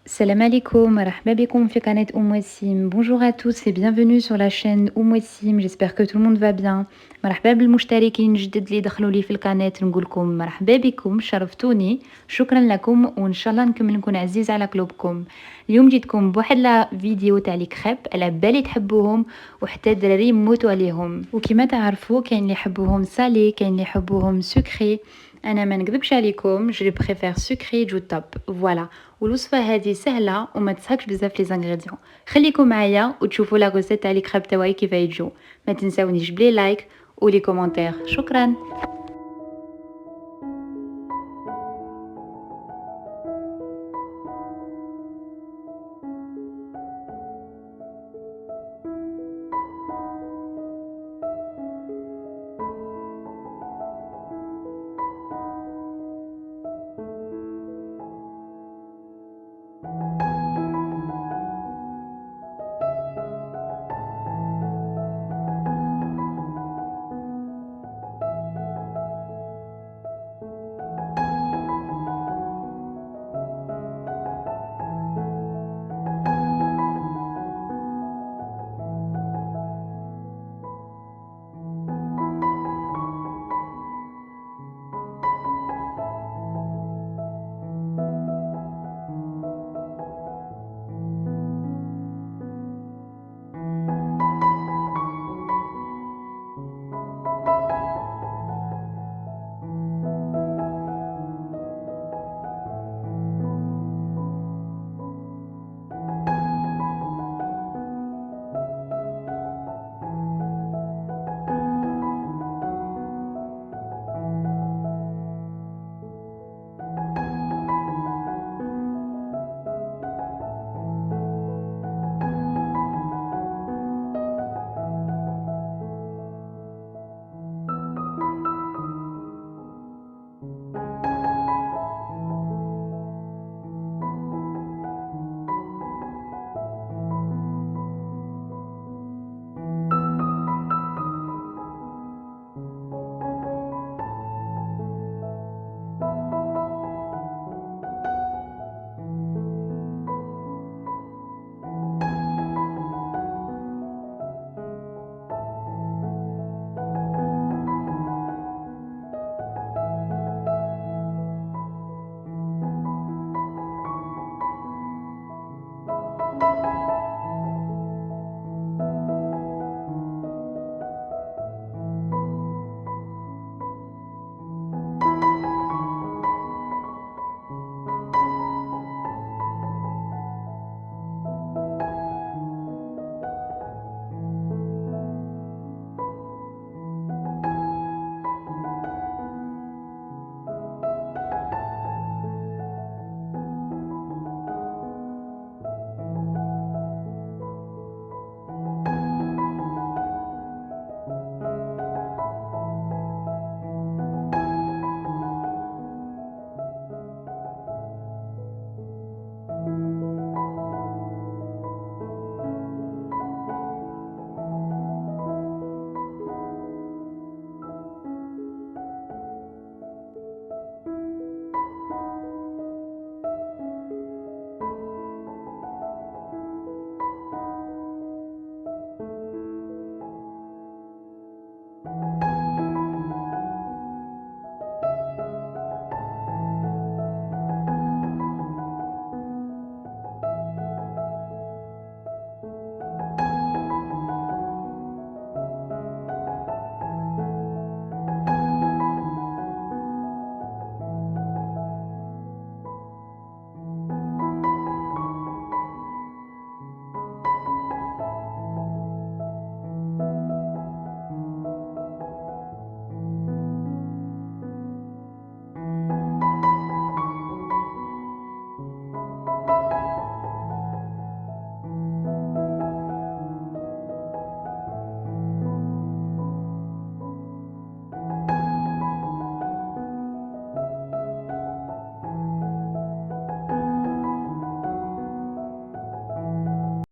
Salam alaikum, marhaba bikoum fi qanet Wassim. Bonjour à tous et bienvenue sur la chaîne Wassim. J'espère que tout le monde va bien. مرحبا بالمشتركين جدد اللي دخلوا لي في القناة نقولكم مرحبا بكم شرفتوني شكرا لكم وان شاء الله نكمل نكون عزيز على قلوبكم. اليوم جيتكم بواحد لا فيديو تاع لي كريب على بالي تحبوهم وحتى الدراري يموتوا عليهم وكما تعرفوا كاين اللي يحبوهم سالي كاين اللي يحبوهم سكري. انا ما نكذبش عليكم جو بريفير سكري جو توب فوالا. والوصفه هذه سهله وما تسحقش بزاف لي زانغريديون. خليكم معايا وتشوفوا لا غوسيت تاع لي كريب تاعي كيف يجوا. ما تنساونيش بلي لايك ولي كومونتير. شكرا.